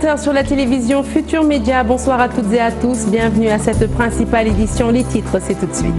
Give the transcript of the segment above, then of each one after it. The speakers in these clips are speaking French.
20h sur la télévision Futur Média. Bonsoir à toutes et à tous. Bienvenue à cette principale édition. Les titres, c'est tout de suite.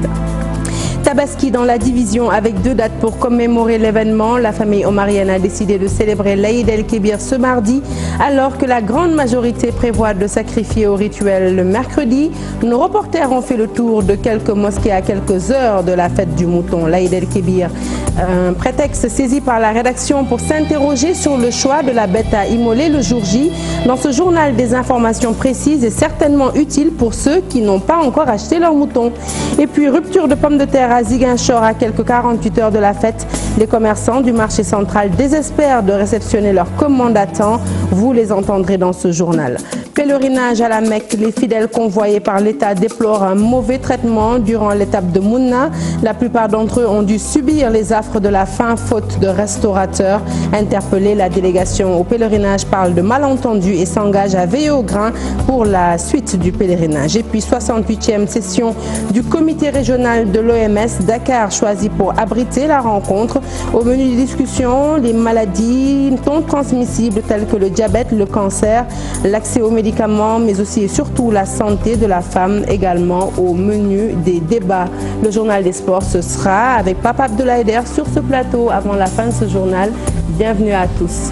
Tabaski dans la division avec 2 dates pour commémorer l'événement. La famille omarienne a décidé de célébrer l'Aïd el-Kébir ce mardi, alors que la grande majorité prévoit de sacrifier au rituel le mercredi. Nos reporters ont fait le tour de quelques mosquées à quelques heures de la fête du mouton, l'Aïd el-Kébir. Un prétexte saisi par la rédaction pour s'interroger sur le choix de la bête à immoler le jour J. Dans ce journal, des informations précises et certainement utiles pour ceux qui n'ont pas encore acheté leur mouton. Et puis, rupture de pommes de terre à Ziguinchor à quelques 48 heures de la fête. Les commerçants du marché central désespèrent de réceptionner leurs commandes à temps. Vous les entendrez dans ce journal. Pèlerinage à la Mecque, les fidèles convoyés par l'État déplorent un mauvais traitement durant l'étape de Mouna. La plupart d'entre eux ont dû subir les affres de la faim faute de restaurateurs. Interpellée, la délégation au pèlerinage parle de malentendus et s'engage à veiller au grain pour la suite du pèlerinage. Et puis 68e session du comité régional de l'OMS, Dakar choisi pour abriter la rencontre. Au menu des discussions, les maladies non transmissibles telles que le diabète, le cancer, l'accès aux médicaments, mais aussi et surtout la santé de la femme également au menu des débats. Le journal des sports, ce sera avec Papa Abdoulaye sur ce plateau avant la fin de ce journal. Bienvenue à tous.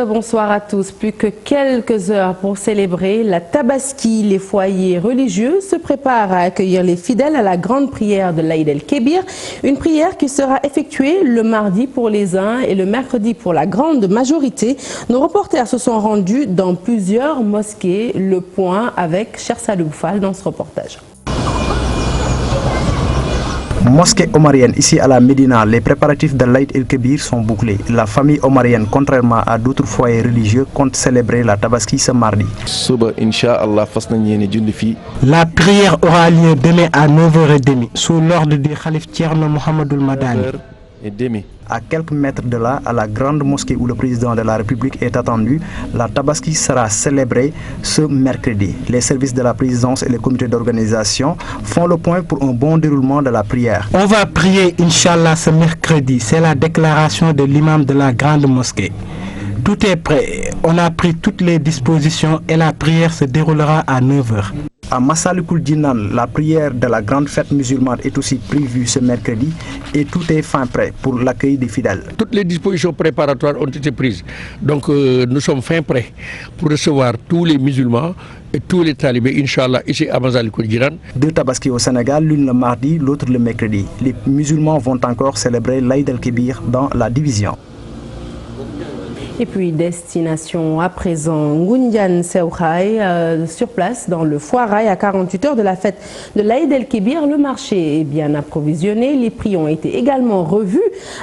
Bonsoir à tous. Plus que quelques heures pour célébrer la Tabaski. Les foyers religieux se préparent à accueillir les fidèles à la grande prière de l'Aïd el-Kébir. Une prière qui sera effectuée le mardi pour les uns et le mercredi pour la grande majorité. Nos reporters se sont rendus dans plusieurs mosquées. Le point avec Cher Salou Fall dans ce reportage. Mosquée omarienne ici à la Médina, les préparatifs de l'Aïd el-Kébir sont bouclés. La famille omarienne, contrairement à d'autres foyers religieux, compte célébrer la Tabaski ce mardi. La prière aura lieu demain à 9h30 sous l'ordre du Khalif Thierno Mohamedoul Madani. À quelques mètres de là, à la grande mosquée où le président de la République est attendu, la Tabaski sera célébrée ce mercredi. Les services de la présidence et les comités d'organisation font le point pour un bon déroulement de la prière. On va prier, Inch'Allah, ce mercredi. C'est la déclaration de l'imam de la grande mosquée. Tout est prêt. On a pris toutes les dispositions et la prière se déroulera à 9h. À Massalikul Djinan, la prière de la grande fête musulmane est aussi prévue ce mercredi et tout est fin prêt pour l'accueil des fidèles. Toutes les dispositions préparatoires ont été prises. Donc nous sommes fin prêts pour recevoir tous les musulmans et tous les talibés, Inch'Allah, ici à Massalikul Djinan. 2 Tabaski au Sénégal, l'une le mardi, l'autre le mercredi. Les musulmans vont encore célébrer l'Aïd el-Kébir dans la division. Et puis destination à présent Ngoundiane Sewkhaï, sur place dans le foirail à 48 heures de la fête de l'Aïd el-Kébir. Le marché est bien approvisionné, les prix ont été également revus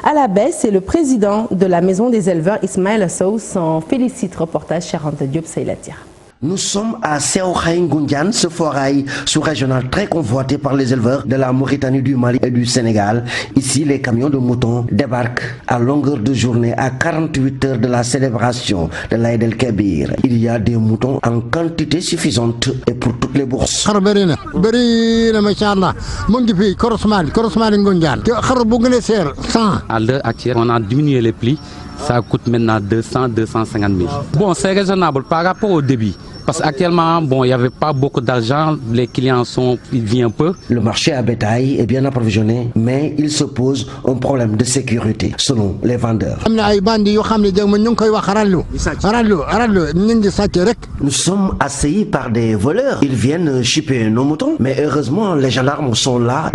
à la baisse et le président de la maison des éleveurs Ismaël Sow s'en félicite. Reportage Charente Diop Seylatir. Nous sommes à Sewkhaï Ngoundiane, ce foirail sous-régional très convoité par les éleveurs de la Mauritanie, du Mali et du Sénégal. Ici, les camions de moutons débarquent à longueur de journée à 48 heures de la célébration de l'Aïd el-Kébir. Il y a des moutons en quantité suffisante et pour toutes les bourses. À l'heure actuelle, on a diminué les prix. Ça coûte maintenant 200-250 000. Bon, c'est raisonnable par rapport au débit. Parce qu'actuellement, bon, il n'y avait pas beaucoup d'argent, les clients viennent peu. Le marché à bétail est bien approvisionné, mais il se pose un problème de sécurité, selon les vendeurs. Nous sommes assaillis par des voleurs. Ils viennent chipper nos moutons, mais heureusement, les gendarmes sont là.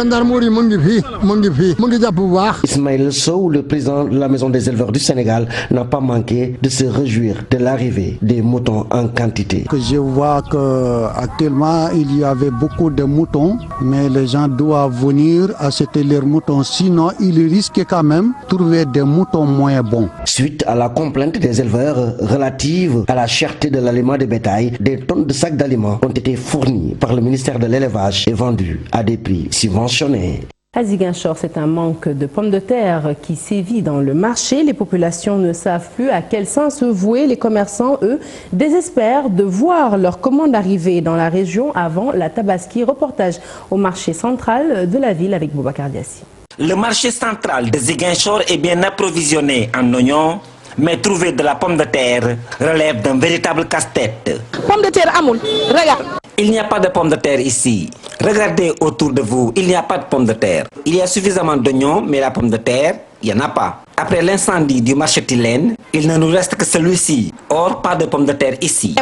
Ismaël Sow, le président de la maison des éleveurs du Sénégal, n'a pas manqué de se réjouir de l'arrivée des moutons en quantité. Je vois qu'actuellement il y avait beaucoup de moutons, mais les gens doivent venir acheter leurs moutons, sinon ils risquent quand même de trouver des moutons moins bons. Suite à la complainte des éleveurs relative à la cherté de l'aliment de bétail, des tonnes de sacs d'aliments ont été fournis par le ministère de l'élevage et vendus à des prix subventionnés. À Ziguinchor, c'est un manque de pommes de terre qui sévit dans le marché. Les populations ne savent plus à quel sens se vouer. Les commerçants, eux, désespèrent de voir leurs commandes arriver dans la région avant la Tabaski. Reportage au marché central de la ville avec Boubacar Diassi. Le marché central de Ziguinchor est bien approvisionné en oignons, mais trouver de la pomme de terre relève d'un véritable casse-tête. Pomme de terre, Amoul, regarde. Il n'y a pas de pommes de terre ici. Regardez autour de vous, il n'y a pas de pommes de terre. Il y a suffisamment d'oignons, mais la pomme de terre, il n'y en a pas. Après l'incendie du marché Tilène, il ne nous reste que celui-ci. Or, pas de pommes de terre ici.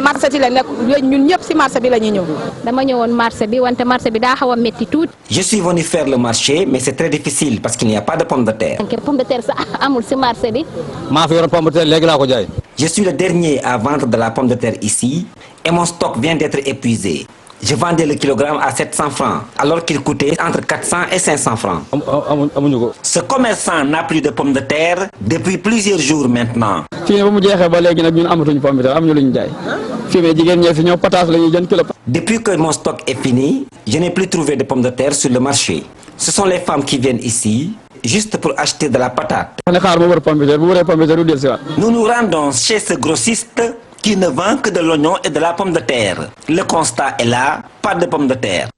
Je suis venu faire le marché, mais c'est très difficile parce qu'il n'y a pas de pommes de terre. Je suis le dernier à vendre de la pomme de terre ici et mon stock vient d'être épuisé. Je vendais le kilogramme à 700 francs, alors qu'il coûtait entre 400 et 500 francs. Ce commerçant n'a plus de pommes de terre depuis plusieurs jours maintenant. Depuis que mon stock est fini, je n'ai plus trouvé de pommes de terre sur le marché. Ce sont les femmes qui viennent ici, juste pour acheter de la patate. Nous nous rendons chez ce grossiste qui ne vend que de l'oignon et de la pomme de terre. Le constat est là, pas de pommes de terre.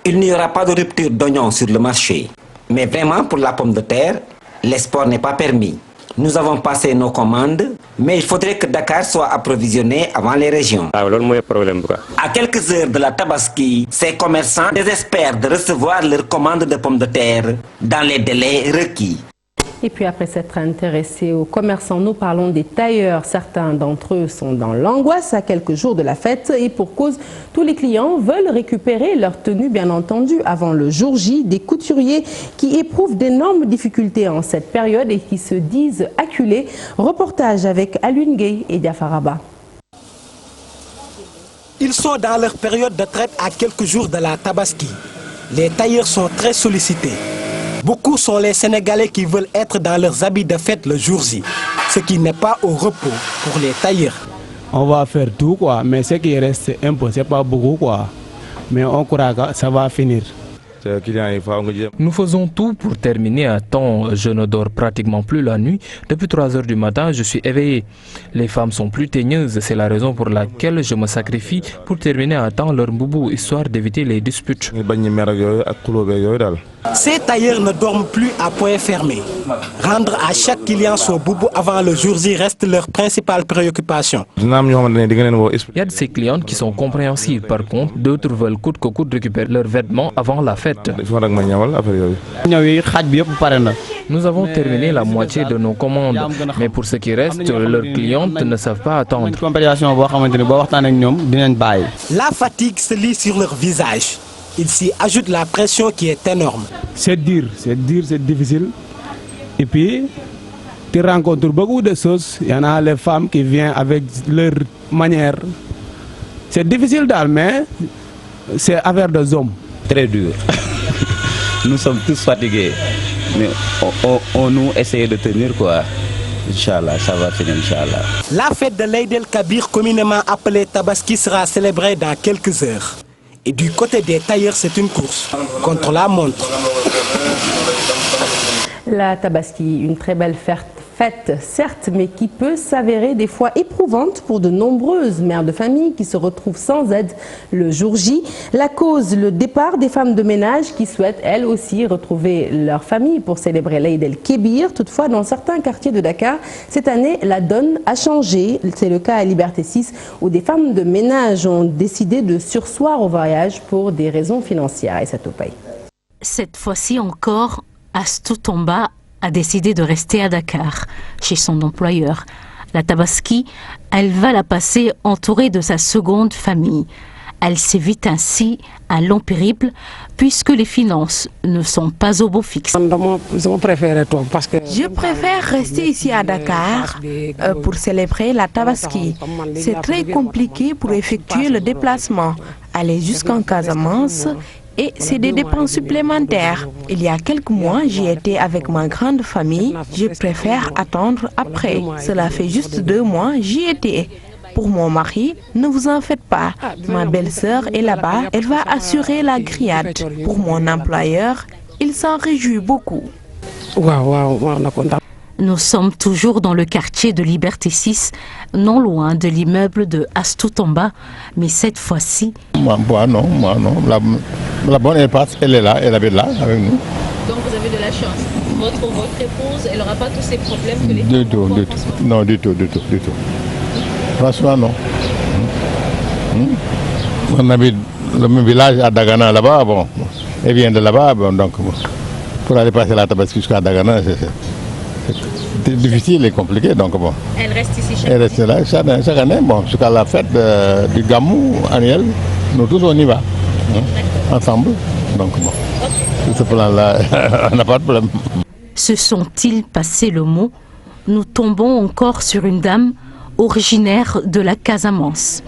Il n'y aura pas de rupture d'oignon sur le marché. Mais vraiment, pour la pomme de terre, l'espoir n'est pas permis. Nous avons passé nos commandes, mais il faudrait que Dakar soit approvisionné avant les régions. À quelques heures de la Tabaski, ces commerçants désespèrent de recevoir leurs commandes de pommes de terre dans les délais requis. Et puis après s'être intéressés aux commerçants, nous parlons des tailleurs. Certains d'entre eux sont dans l'angoisse à quelques jours de la fête et pour cause, tous les clients veulent récupérer leur tenue bien entendu avant le jour J. Des couturiers qui éprouvent d'énormes difficultés en cette période et qui se disent acculés. Reportage avec Alun Gay et Diafaraba. Ils sont dans leur période de traite à quelques jours de la Tabaski. Les tailleurs sont très sollicités. Beaucoup sont les Sénégalais qui veulent être dans leurs habits de fête le jour J, ce qui n'est pas au repos pour les tailleurs. On va faire tout quoi, mais ce qui reste un peu, c'est pas beaucoup quoi. Mais on croit que ça va finir. Nous faisons tout pour terminer à temps. Je ne dors pratiquement plus la nuit. Depuis 3 heures du matin, je suis éveillé. Les femmes sont plus teigneuses. C'est la raison pour laquelle je me sacrifie pour terminer à temps leur boubou, histoire d'éviter les disputes. Ces tailleurs ne dorment plus à point fermé. Rendre à chaque client son boubou avant le jour J reste leur principale préoccupation. Il y a de ces clientes qui sont compréhensives. Par contre, d'autres veulent coûte que coûte récupérer leurs vêtements avant la fête. Nous avons terminé la moitié de nos commandes, mais pour ce qui reste, leurs clientes ne savent pas attendre. La fatigue se lit sur leur visage. Il s'y ajoute la pression qui est énorme. C'est dur, c'est difficile. Et puis, tu rencontres beaucoup de choses. Il y en a les femmes qui viennent avec leur manière. C'est difficile mais c'est affaire des hommes. Très dur. Nous sommes tous fatigués. Mais on nous essaie de tenir quoi. Inch'Allah, ça va finir, Inch'Allah. La fête de l'Aïd el-Kabir, communément appelée Tabaski, sera célébrée dans quelques heures. Et du côté des tailleurs, c'est une course contre la montre. La Tabaski, une très belle fête, certes, mais qui peut s'avérer des fois éprouvante pour de nombreuses mères de famille qui se retrouvent sans aide le jour J. La cause, le départ des femmes de ménage qui souhaitent elles aussi retrouver leur famille pour célébrer l'Aïd el-Kébir. Toutefois, dans certains quartiers de Dakar, cette année, la donne a changé. C'est le cas à Liberté 6 où des femmes de ménage ont décidé de surseoir au voyage pour des raisons financières. Et ça te paye. Cette fois-ci encore, Astou Tomba a décidé de rester à Dakar, chez son employeur. La Tabaski, elle va la passer entourée de sa seconde famille. Elle s'évite ainsi un long périple puisque les finances ne sont pas au beau fixe. Je préfère rester ici à Dakar pour célébrer la Tabaski. C'est très compliqué pour effectuer le déplacement, aller jusqu'en Casamance. Et c'est des dépenses supplémentaires. Il y a quelques mois, j'y étais avec ma grande famille. Je préfère attendre après. Cela fait juste 2 mois, j'y étais. Pour mon mari, ne vous en faites pas. Ma belle-sœur est là-bas. Elle va assurer la grillade. Pour mon employeur, il s'en réjouit beaucoup. Nous sommes toujours dans le quartier de Liberté 6, non loin de l'immeuble de Astou Tomba, mais cette fois-ci... Moi non. La bonne, elle est là, elle habite là avec nous. Donc vous avez de la chance. Votre épouse, elle n'aura pas tous ces problèmes que les Du tout. Non, du tout. Franchement, non. On habite le même village à Dagana là-bas, bon. Elle vient de là-bas, bon, donc pour aller passer la Tabaski jusqu'à Dagana, c'est difficile et compliqué, donc bon. Elle reste ici chaque année. Elle reste là chaque année, bon, jusqu'à la fête du Gamou annuel, nous tous on y va, ensemble, donc bon. Sur ce plan-là, on n'a pas de problème. Se sont-ils passé le mot? Nous tombons encore sur une dame originaire de la Casamance.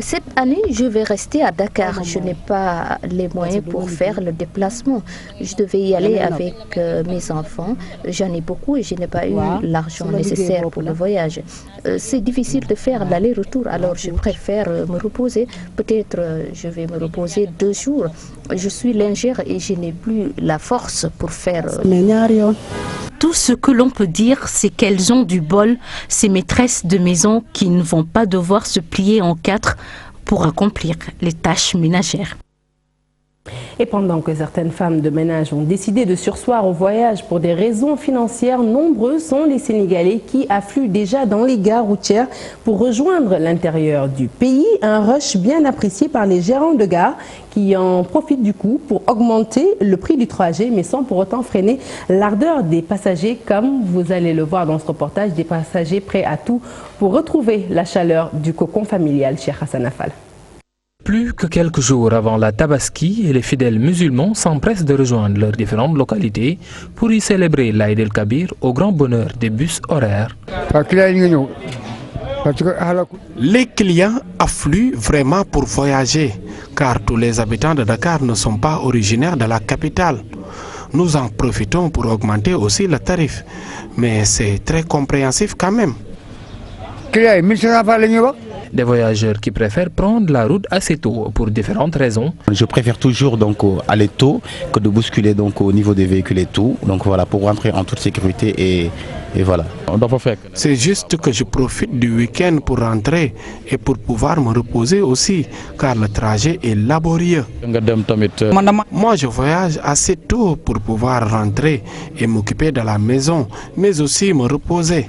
Cette année, je vais rester à Dakar. Je n'ai pas les moyens pour faire le déplacement. Je devais y aller avec mes enfants. J'en ai beaucoup et je n'ai pas eu l'argent nécessaire pour le voyage. C'est difficile de faire l'aller-retour, alors je préfère me reposer. Peut-être je vais me reposer 2 jours. Je suis lingère et je n'ai plus la force pour faire... Tout ce que l'on peut dire, c'est qu'elles ont du bol, ces maîtresses de maison qui ne vont pas devoir se plier en 4 pour accomplir les tâches ménagères. Et pendant que certaines femmes de ménage ont décidé de surseoir au voyage pour des raisons financières, nombreux sont les Sénégalais qui affluent déjà dans les gares routières pour rejoindre l'intérieur du pays. Un rush bien apprécié par les gérants de gare qui en profitent du coup pour augmenter le prix du trajet, mais sans pour autant freiner l'ardeur des passagers, comme vous allez le voir dans ce reportage, des passagers prêts à tout pour retrouver la chaleur du cocon familial chez Hassan Afal. Plus que quelques jours avant la Tabaski, les fidèles musulmans s'empressent de rejoindre leurs différentes localités pour y célébrer l'Aïd el-Kabir au grand bonheur des bus horaires. Les clients affluent vraiment pour voyager, car tous les habitants de Dakar ne sont pas originaires de la capitale. Nous en profitons pour augmenter aussi le tarif, mais c'est très compréhensif quand même. Des voyageurs qui préfèrent prendre la route assez tôt pour différentes raisons. Je préfère toujours donc aller tôt que de bousculer donc au niveau des véhicules et tout. Donc voilà, pour rentrer en toute sécurité et voilà. C'est juste que je profite du week-end pour rentrer et pour pouvoir me reposer aussi, car le trajet est laborieux. Moi, je voyage assez tôt pour pouvoir rentrer et m'occuper de la maison, mais aussi me reposer.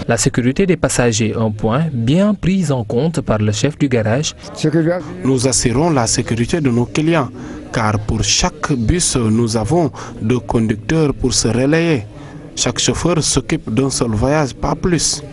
La sécurité des passagers, un point bien pris en compte par le chef du garage. Nous assurons la sécurité de nos clients, car pour chaque bus, nous avons 2 conducteurs pour se relayer. Chaque chauffeur s'occupe d'un seul voyage, pas plus.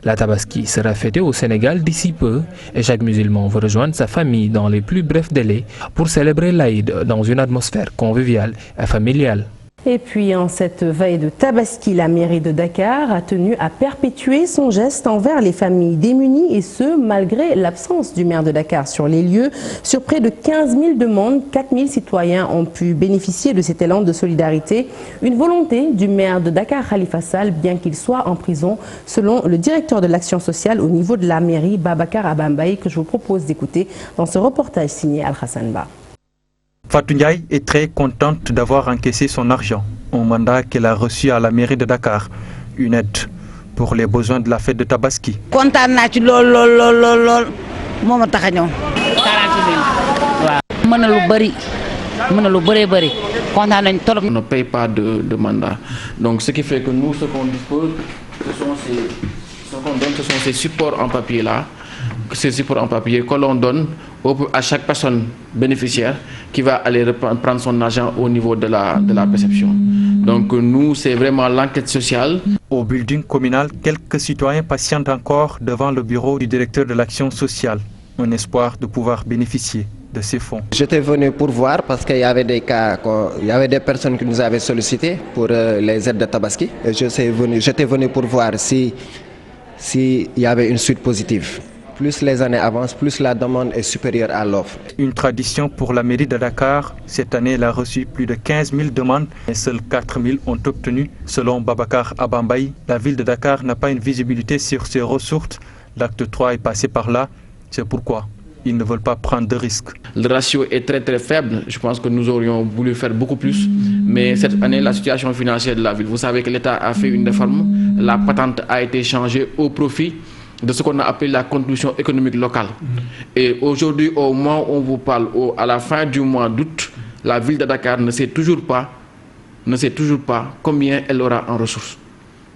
La Tabaski sera fêtée au Sénégal d'ici peu et chaque musulman veut rejoindre sa famille dans les plus brefs délais pour célébrer l'Aïd dans une atmosphère conviviale et familiale. Et puis en cette veille de Tabaski, la mairie de Dakar a tenu à perpétuer son geste envers les familles démunies et ce, malgré l'absence du maire de Dakar sur les lieux. Sur près de 15 000 demandes, 4 000 citoyens ont pu bénéficier de cet élan de solidarité. Une volonté du maire de Dakar, Khalifa Sall, bien qu'il soit en prison, selon le directeur de l'action sociale au niveau de la mairie, Babakar Abambaye, que je vous propose d'écouter dans ce reportage signé Al-Hassan Ba. Fatou Ndiaye est très contente d'avoir encaissé son argent, un mandat qu'elle a reçu à la mairie de Dakar, une aide pour les besoins de la fête de Tabaski. On ne paye pas de mandat. Donc ce qui fait que nous, ce qu'on dispose, ce qu'on donne, ce sont ces supports en papier là, ces supports en papier que l'on donne à chaque personne bénéficiaire qui va aller prendre son argent au niveau de la perception. Donc nous, c'est vraiment l'enquête sociale. Au building communal, quelques citoyens patientent encore devant le bureau du directeur de l'action sociale, un espoir de pouvoir bénéficier de ces fonds. J'étais venu pour voir parce qu'il y avait des cas, il y avait des personnes qui nous avaient sollicité pour les aides de Tabaski. J'étais venu pour voir s'il y avait une suite positive. Plus les années avancent, plus la demande est supérieure à l'offre. Une tradition pour la mairie de Dakar. Cette année, elle a reçu plus de 15 000 demandes et seuls 4 000 ont obtenu. Selon Babakar Abambaye, la ville de Dakar n'a pas une visibilité sur ses ressources. L'acte 3 est passé par là. C'est pourquoi Ils ne veulent pas prendre de risques. Le ratio est très faible. Je pense que nous aurions voulu faire beaucoup plus. Mais cette année, la situation financière de la ville, vous savez que l'État a fait une réforme. La patente a été changée au profit de ce qu'on a appelé la contribution économique locale. Et aujourd'hui, au moment où on vous parle, à la fin du mois d'août, la ville de Dakar ne sait toujours pas combien elle aura en ressources.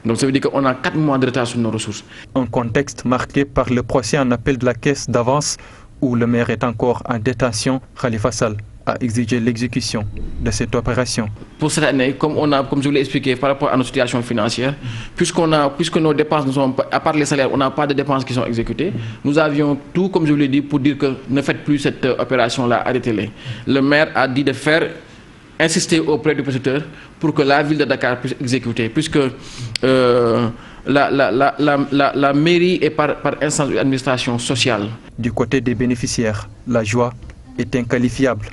Donc ça veut dire qu'on a 4 mois de retard sur nos ressources. Un contexte marqué par le procès en appel de la caisse d'avance où le maire est encore en détention. Khalifa Sall a exigé l'exécution de cette opération. Pour cette année, comme je vous l'ai expliqué par rapport à notre situation financière, puisque nos dépenses ne sont pas, à part les salaires, on n'a pas de dépenses qui sont exécutées, nous avions tout, comme je vous l'ai dit, pour dire que ne faites plus cette opération-là, arrêtez-les. Le maire a dit de insister auprès du précepteur pour que la ville de Dakar puisse exécuter, puisque la mairie est par instance de l'administration sociale. Du côté des bénéficiaires, la joie est inqualifiable.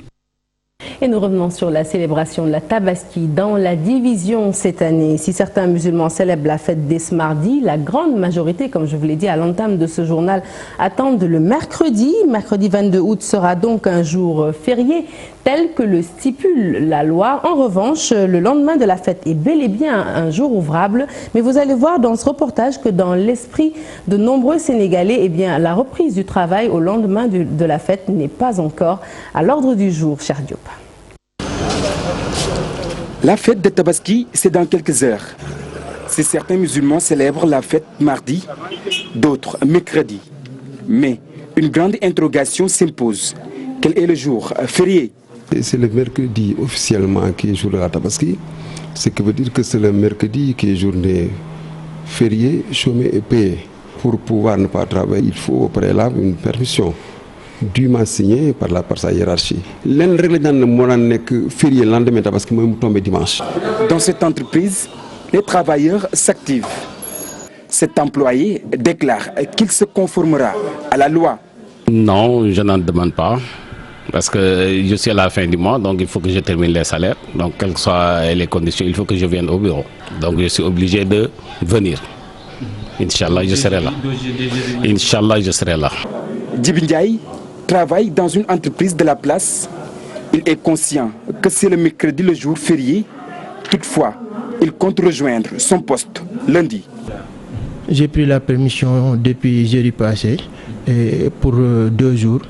Et nous revenons sur la célébration de la Tabaski dans la division cette année. Si certains musulmans célèbrent la fête dès ce mardi, la grande majorité, comme je vous l'ai dit à l'entame de ce journal, attendent le mercredi. Mercredi 22 août sera donc un jour férié tel que le stipule la loi. En revanche, le lendemain de la fête est bel et bien un jour ouvrable. Mais vous allez voir dans ce reportage que dans l'esprit de nombreux Sénégalais, eh bien, la reprise du travail au lendemain de la fête n'est pas encore à l'ordre du jour, cher Diop. La fête de Tabaski, c'est dans quelques heures. Si certains musulmans célèbrent la fête mardi, d'autres mercredi. Mais une grande interrogation s'impose. Quel est le jour férié? C'est le mercredi officiellement qui est jour de la Tabaski. Ce qui veut dire que c'est le mercredi qui est journée fériée, chômée et payée. Pour pouvoir ne pas travailler, il faut au préalable une permission dûment signée par sa hiérarchie. L'un règle dans le monde n'est que férié le lendemain parce que moi je tombe dimanche. Dans cette entreprise, les travailleurs s'activent. Cet employé déclare qu'il se conformera à la loi. Non, je n'en demande pas. Parce que je suis à la fin du mois, donc il faut que je termine les salaires. Donc, quelles que soient les conditions, il faut que je vienne au bureau. Donc, je suis obligé de venir. Inch'Allah, je serai là. Inch'Allah, je serai là. Djibi Ndiaye travaille dans une entreprise de la place. Il est conscient que c'est le mercredi le jour férié. Toutefois, il compte rejoindre son poste lundi. J'ai pris la permission depuis jeudi passé et pour 2 jours.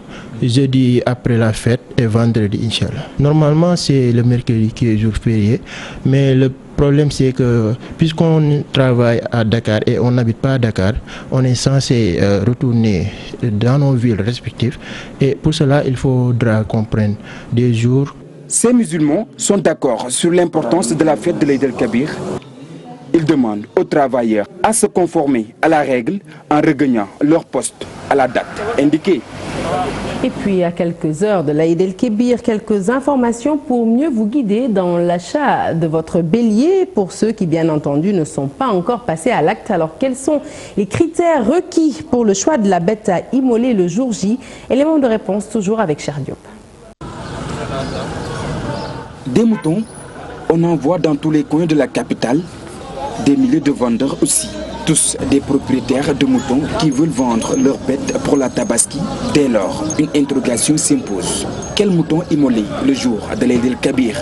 Jeudi après la fête et vendredi, Inch'Allah. Normalement, c'est le mercredi qui est jour férié, mais le problème c'est que puisqu'on travaille à Dakar et on n'habite pas à Dakar, on est censé retourner dans nos villes respectives et pour cela, il faudra qu'on prenne des jours. Ces musulmans sont d'accord sur l'importance de la fête de l'Aïd el-Kabir. Ils demandent aux travailleurs à se conformer à la règle en regagnant leur poste à la date indiquée. Et puis à quelques heures de l'Aïd el-Kébir, quelques informations pour mieux vous guider dans l'achat de votre bélier pour ceux qui bien entendu ne sont pas encore passés à l'acte. Alors quels sont les critères requis pour le choix de la bête à immoler le jour J? Élément de réponse toujours avec Cher Diop. Des moutons, on en voit dans tous les coins de la capitale, des milliers de vendeurs aussi. Tous des propriétaires de moutons qui veulent vendre leurs bêtes pour la Tabaski. Dès lors, une interrogation s'impose. Quel mouton immoler le jour de l'Aïd el-Kabir?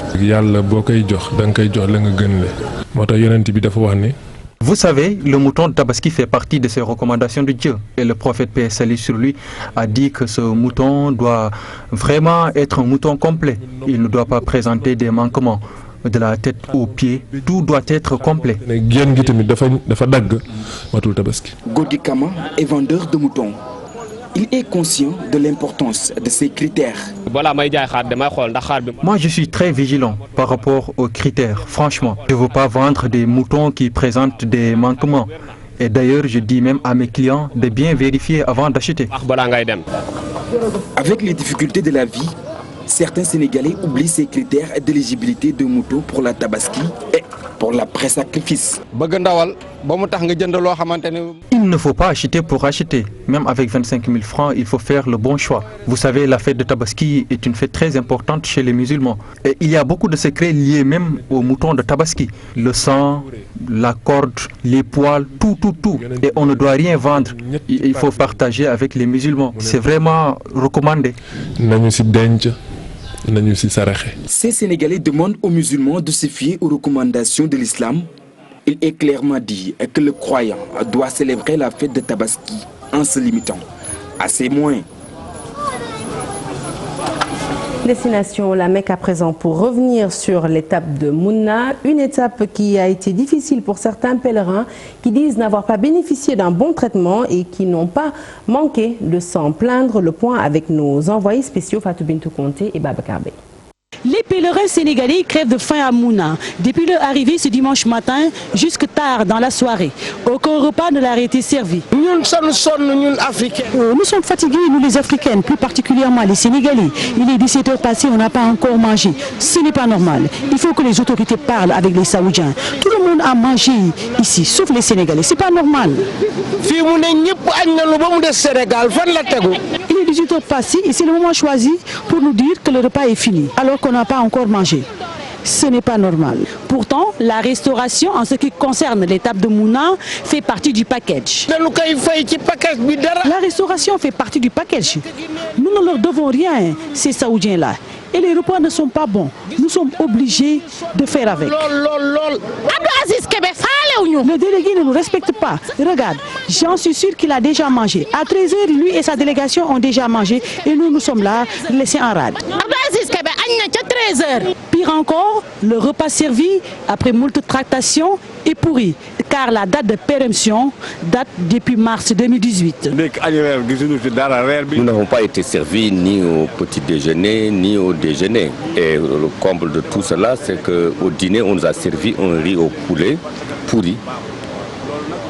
Vous savez, le mouton de Tabaski fait partie de ces recommandations de Dieu. Et le prophète paix et salut sur lui a dit que ce mouton doit vraiment être un mouton complet. Il ne doit pas présenter des manquements. De la tête aux pieds, tout doit être complet. Gorgui Kama est vendeur de moutons. Il est conscient de l'importance de ces critères. Moi, je suis très vigilant par rapport aux critères. Franchement, je ne veux pas vendre des moutons qui présentent des manquements. Et d'ailleurs, je dis même à mes clients de bien vérifier avant d'acheter. Avec les difficultés de la vie, certains Sénégalais oublient ces critères d'éligibilité de moutons pour la Tabaski et pour la pré-sacrifice. Il ne faut pas acheter pour acheter. Même avec 25 000 francs, il faut faire le bon choix. Vous savez, la fête de Tabaski est une fête très importante chez les musulmans. Et il y a beaucoup de secrets liés même au mouton de Tabaski. Le sang, la corde, les poils, tout. Et on ne doit rien vendre. Il faut partager avec les musulmans. C'est vraiment recommandé. Ces Sénégalais demandent aux musulmans de se fier aux recommandations de l'islam. Il est clairement dit que le croyant doit célébrer la fête de Tabaski en se limitant à ses moyens. Destination la Mecque à présent pour revenir sur l'étape de Mouna, une étape qui a été difficile pour certains pèlerins qui disent n'avoir pas bénéficié d'un bon traitement et qui n'ont pas manqué de s'en plaindre. Le point avec nos envoyés spéciaux Fatou Bintou Conté et Babacar Bey. Les pèlerins sénégalais crèvent de faim à Mouna. Depuis leur arrivée ce dimanche matin, jusque tard dans la soirée. Aucun repas ne leur a été servi. Nous sommes fatigués, nous les Africaines, plus particulièrement les Sénégalais. Il est 17h passé, on n'a pas encore mangé. Ce n'est pas normal. Il faut que les autorités parlent avec les Saoudiens. Tout le monde a mangé ici, sauf les Sénégalais. C'est pas normal. Il est 18h passé et c'est le moment choisi pour nous dire que le repas est fini, alors qu'on n'a pas encore mangé. Ce n'est pas normal. Pourtant, la restauration, en ce qui concerne l'étape de Mouna, fait partie du package. La restauration fait partie du package. Nous ne leur devons rien, ces Saoudiens-là. Et les repas ne sont pas bons. Nous sommes obligés de faire avec. Le délégué ne nous respecte pas. Regarde, j'en suis sûr qu'il a déjà mangé. À 13h, lui et sa délégation ont déjà mangé et nous sommes là, laissés en rade. Pire encore, le repas servi, après moult tractations, est pourri, car la date de péremption date depuis mars 2018. Nous n'avons pas été servis ni au petit déjeuner, ni au déjeuner. Et le comble de tout cela, c'est qu'au dîner, on nous a servi un riz au poulet pourri.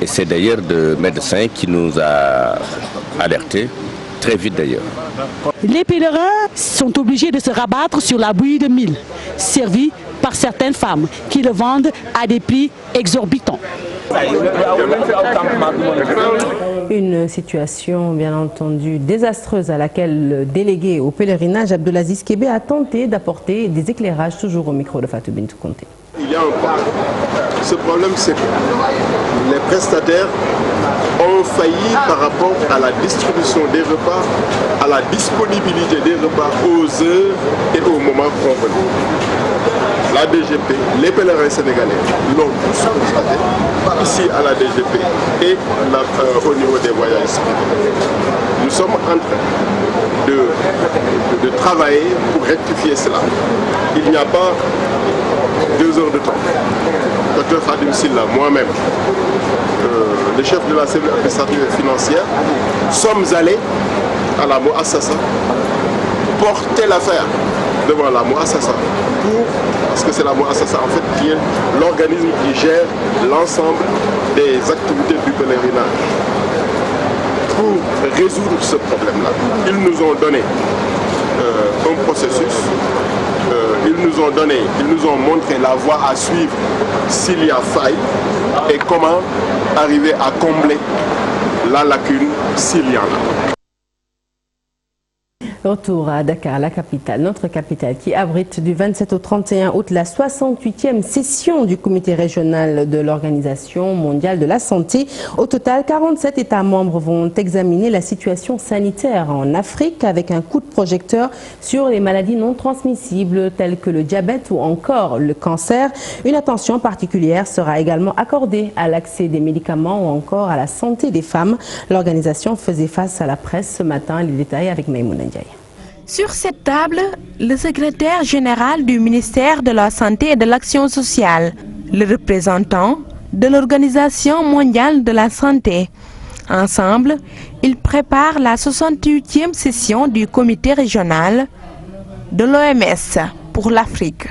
Et c'est d'ailleurs le médecin qui nous a alertés, très vite d'ailleurs. Les pèlerins sont obligés de se rabattre sur la bouillie de mil, servie par certaines femmes qui le vendent à des prix exorbitants. Une situation bien entendu désastreuse à laquelle le délégué au pèlerinage Abdelaziz Kébé a tenté d'apporter des éclairages, toujours au micro de Fatou Bintou Conté. Il y a un problème. Ce problème, c'est que les prestataires ont failli par rapport à la distribution des repas, à la disponibilité des repas aux heures et au moment convenu. La DGP, les pèlerins sénégalais l'ont tous constaté ici à la DGP et au niveau des voyages privés. Nous sommes en train de travailler pour rectifier cela. Il n'y a pas 2 heures de temps. Dr Khadim Silla, moi-même, le chef de la cellule administrative et financière, sommes allés à la Moassassa porter l'affaire devant la Moassassa parce que c'est la Moassassa en fait qui est l'organisme qui gère l'ensemble des activités du pèlerinage. Pour résoudre ce problème-là, ils nous ont donné un processus. Ils nous ont montré la voie à suivre s'il y a faille et comment arriver à combler la lacune s'il y en a. Retour à Dakar, la capitale, notre capitale qui abrite du 27 au 31 août la 68e session du comité régional de l'Organisation mondiale de la santé. Au total, 47 États membres vont examiner la situation sanitaire en Afrique avec un coup de projecteur sur les maladies non transmissibles telles que le diabète ou encore le cancer. Une attention particulière sera également accordée à l'accès des médicaments ou encore à la santé des femmes. L'organisation faisait face à la presse ce matin. Les détails avec Maïmouna Ndiaye. Sur cette table, le secrétaire général du ministère de la Santé et de l'Action sociale, le représentant de l'Organisation mondiale de la santé. Ensemble, ils préparent la 68e session du comité régional de l'OMS pour l'Afrique.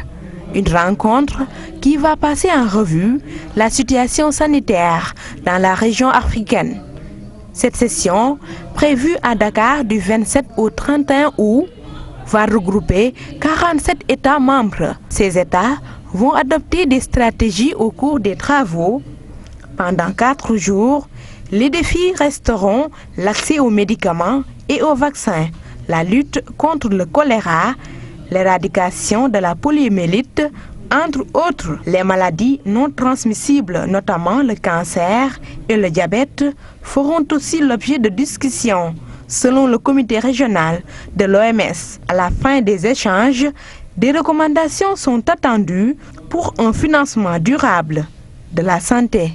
Une rencontre qui va passer en revue la situation sanitaire dans la région africaine. Cette session, prévue à Dakar du 27 au 31 août, va regrouper 47 États membres. Ces États vont adopter des stratégies au cours des travaux Pendant 4 jours, les défis resteront l'accès aux médicaments et aux vaccins, la lutte contre le choléra, l'éradication de la poliomyélite, entre autres. Les maladies non transmissibles, notamment le cancer et le diabète, feront aussi l'objet de discussions, selon le comité régional de l'OMS. À la fin des échanges, des recommandations sont attendues pour un financement durable de la santé.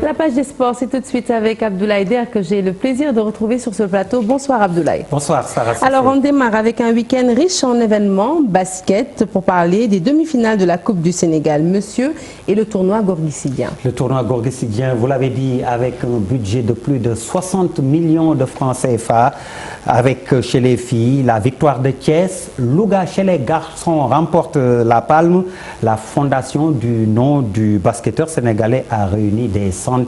La page des sports, c'est tout de suite avec Abdoulaye Der que j'ai le plaisir de retrouver sur ce plateau. Bonsoir Abdoulaye. Bonsoir Sarah. Alors on démarre avec un week-end riche en événements basket pour parler des demi-finales de la Coupe du Sénégal, monsieur, et le tournoi Gorgui-Sy-Dieng. Le tournoi Gorgui-Sy-Dieng, vous l'avez dit, avec un budget de plus de 60 millions de francs CFA, avec chez les filles la victoire de Thiès. Louga chez les garçons remporte la palme. La fondation du nom du basketteur sénégalais a réuni des centaines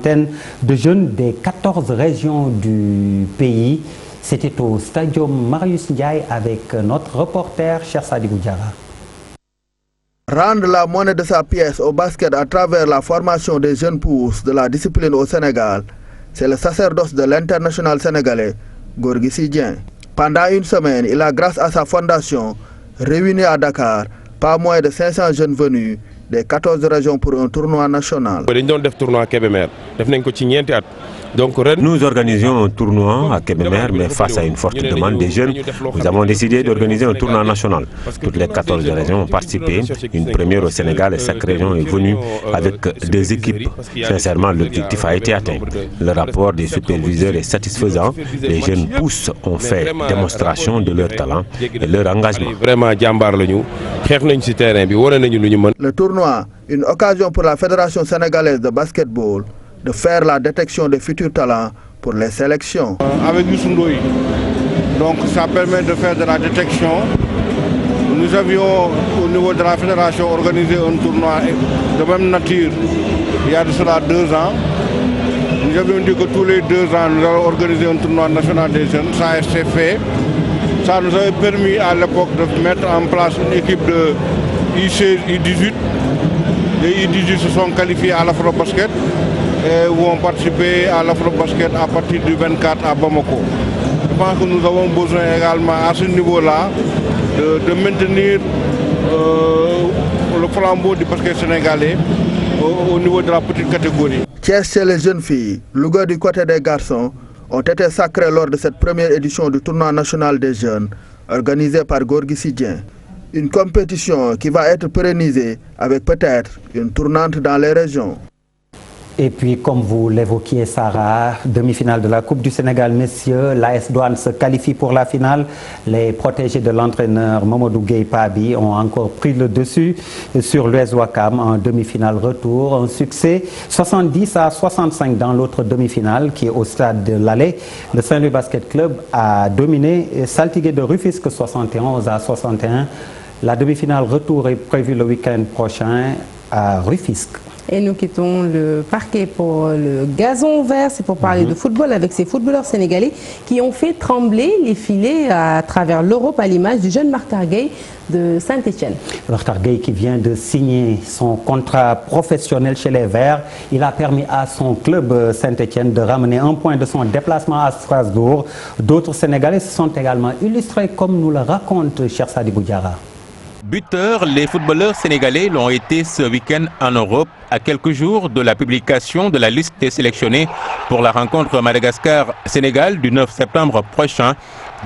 de jeunes des 14 régions du pays. C'était au Stadium Marius Ndiaye avec notre reporter Cheikh Sadibou Diarra. Rendre la monnaie de sa pièce au basket à travers la formation des jeunes pousses de la discipline au Sénégal, c'est le sacerdoce de l'international sénégalais, Gorgui Sy-Dieng. Pendant une semaine, il a, grâce à sa fondation, réuni à Dakar pas moins de 500 jeunes venus des 14 régions pour un tournoi national. Nous organisions un tournoi à Kébémer, mais face à une forte demande des jeunes, nous avons décidé d'organiser un tournoi national. Toutes les 14 régions ont participé. Une première au Sénégal et chaque région est venue avec 2 équipes. Sincèrement, l'objectif a été atteint. Le rapport des superviseurs est satisfaisant. Les jeunes pousses ont fait démonstration de leur talent et leur engagement. Le tournoi, une occasion pour la Fédération sénégalaise de basketball de faire la détection des futurs talents pour les sélections. Avec Youssou Ndoye, donc ça permet de faire de la détection. Nous avions au niveau de la fédération organisé un tournoi de même nature il y a de cela 2 ans. Nous avions dit que tous les 2 ans nous allons organiser un tournoi national des jeunes. Ça a été fait. Ça nous avait permis à l'époque de mettre en place une équipe de I16, I18. Les I18 se sont qualifiés à l'Afro-Basket et ont participé à l'Afro-Basket à partir du 24 à Bamako. Je pense que nous avons besoin également à ce niveau-là de maintenir le flambeau du basket sénégalais au niveau de la petite catégorie. Thiès chez les jeunes filles, Louga du côté des garçons ont été sacrés lors de cette première édition du tournoi national des jeunes organisé par Gorgui Sy-Dieng. Une compétition qui va être pérennisée avec peut-être une tournante dans les régions. Et puis, comme vous l'évoquiez, Sarah, demi-finale de la Coupe du Sénégal, messieurs, l'AS Douane se qualifie pour la finale. Les protégés de l'entraîneur Mamadou Gueye Pabi ont encore pris le dessus sur l'US Ouakam en demi-finale retour. Un succès 70-65 dans l'autre demi-finale qui est au stade de l'Allée. Le Saint-Louis Basket Club a dominé Saltigué de Rufisque 71-61. La demi-finale retour est prévue le week-end prochain à Rufisque. Et nous quittons le parquet pour le gazon vert, c'est pour parler de football avec ces footballeurs sénégalais qui ont fait trembler les filets à travers l'Europe à l'image du jeune Makhtar Gueye de Saint-Etienne. Makhtar Gueye qui vient de signer son contrat professionnel chez les Verts. Il a permis à son club Saint-Etienne de ramener 1 point de son déplacement à Strasbourg. D'autres Sénégalais se sont également illustrés comme nous le raconte Cheikh Sadibou Diarra. Buteurs, les footballeurs sénégalais l'ont été ce week-end en Europe, à quelques jours de la publication de la liste des sélectionnés pour la rencontre Madagascar-Sénégal du 9 septembre prochain.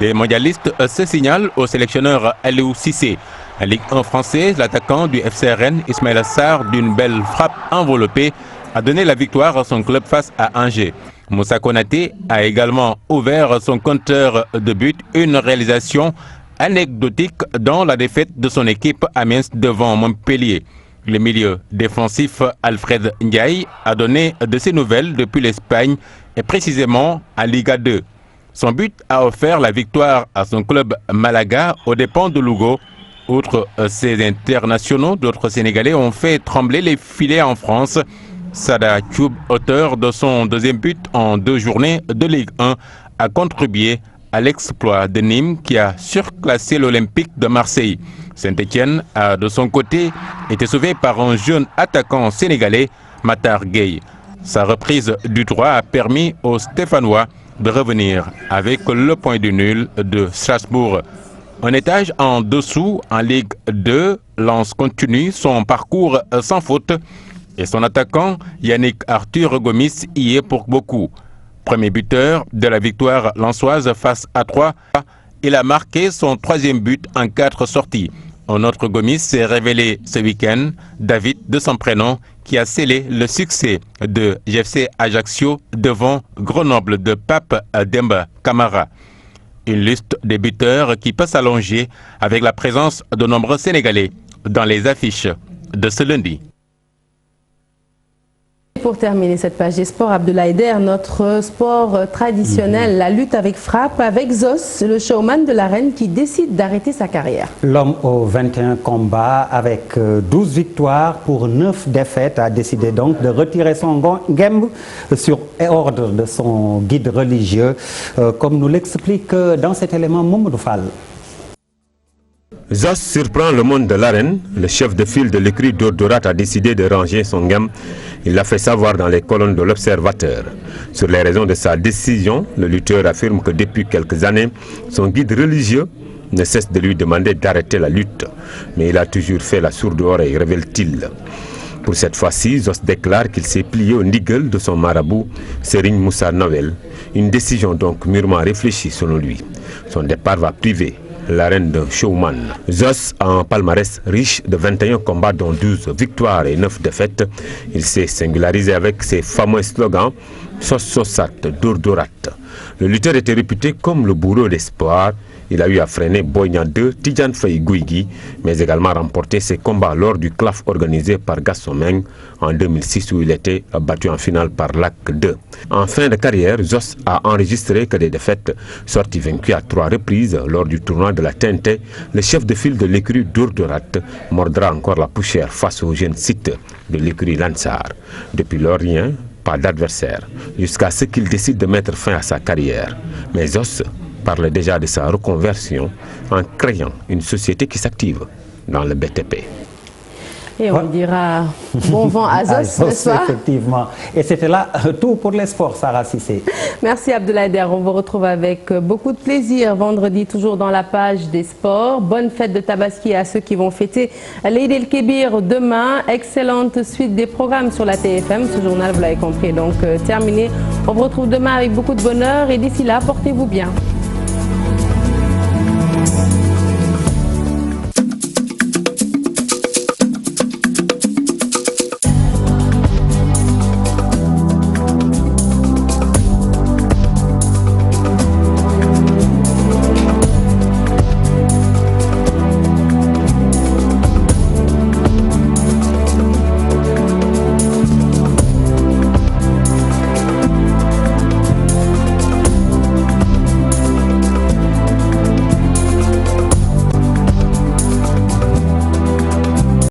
Des mondialistes se signalent au sélectionneur Aliou Cissé. En Ligue 1 française, l'attaquant du FC Rennes, Ismaïla Sarr, d'une belle frappe enveloppée, a donné la victoire à son club face à Angers. Moussa Konaté a également ouvert son compteur de but, une réalisation anecdotique dans la défaite de son équipe Amiens devant Montpellier. Le milieu défensif Alfred Ndiaye a donné de ses nouvelles depuis l'Espagne et précisément à Liga 2. Son but a offert la victoire à son club Malaga aux dépens de Lugo. Outre ces internationaux, d'autres Sénégalais ont fait trembler les filets en France. Sada Thioub, auteur de son deuxième but en 2 journées de Ligue 1, a contribué à l'exploit de Nîmes qui a surclassé l'Olympique de Marseille. Saint-Etienne a de son côté été sauvé par un jeune attaquant sénégalais, Matar Gueye. Sa reprise du droit a permis aux Stéphanois de revenir avec le point du nul de Strasbourg. Un étage en dessous en Ligue 2, Lens continue son parcours sans faute et son attaquant Yannick Arthur Gomis y est pour beaucoup. Premier buteur de la victoire lensoise face à 3, il a marqué son 3e but en 4 sorties. Un autre Gomis s'est révélé ce week-end, David de son prénom, qui a scellé le succès de GFC Ajaccio devant Grenoble de Pape Demba Camara. Une liste des buteurs qui peut s'allonger avec la présence de nombreux Sénégalais dans les affiches de ce lundi. Pour terminer cette page des sports, Abdoulaye Der, notre sport traditionnel, la lutte avec frappe, avec Zos, le showman de l'arène qui décide d'arrêter sa carrière. L'homme aux 21 combats avec 12 victoires pour 9 défaites a décidé donc de retirer son gembe sur ordre de son guide religieux, comme nous l'explique dans cet élément Mamadou Fall. Zos surprend le monde de l'arène. Le chef de file de l'écurie d'Ordorat a décidé de ranger son gamme. Il l'a fait savoir dans les colonnes de l'Observateur. Sur les raisons de sa décision, le lutteur affirme que depuis quelques années, son guide religieux ne cesse de lui demander d'arrêter la lutte. Mais il a toujours fait la sourde oreille, révèle-t-il. Pour cette fois-ci, Zos déclare qu'il s'est plié au nigel de son marabout, Serigne Moussa Noël. Une décision donc mûrement réfléchie selon lui. Son départ va priver l'arène d'un showman. Zos a un palmarès riche de 21 combats dont 12 victoires et 9 défaites. Il s'est singularisé avec ses fameux slogans Sos Sosat, Dordorat. Le lutteur était réputé comme le bourreau d'espoir. Il a eu à freiner Boy Niang 2, Tidjane Faye Gouigui, mais également remporté ses combats lors du CLAF organisé par Gaston Meng en 2006 où il était battu en finale par Lac 2. En fin de carrière, Zos a enregistré que des défaites, sorti vaincu à 3 reprises lors du tournoi de la TNT. Le chef de file de l'écurie d'Ordorat mordra encore la poussière face au jeune site de l'écurie Lansar. Depuis lors, rien, pas d'adversaire, jusqu'à ce qu'il décide de mettre fin à sa carrière. Mais Zos parle déjà de sa reconversion en créant une société qui s'active dans le BTP. Et on dira bon vent à Zos, n'est-ce pas? Effectivement. Et c'était là tout pour les sports, Sarah Cissé. Merci Abdoulaye Der. On vous retrouve avec beaucoup de plaisir vendredi, toujours dans la page des sports. Bonne fête de Tabaski à ceux qui vont fêter l'Eid el-Kébir demain. Excellente suite des programmes sur la TFM. Ce journal, vous l'avez compris, donc terminé. On vous retrouve demain avec beaucoup de bonheur et d'ici là, portez-vous bien.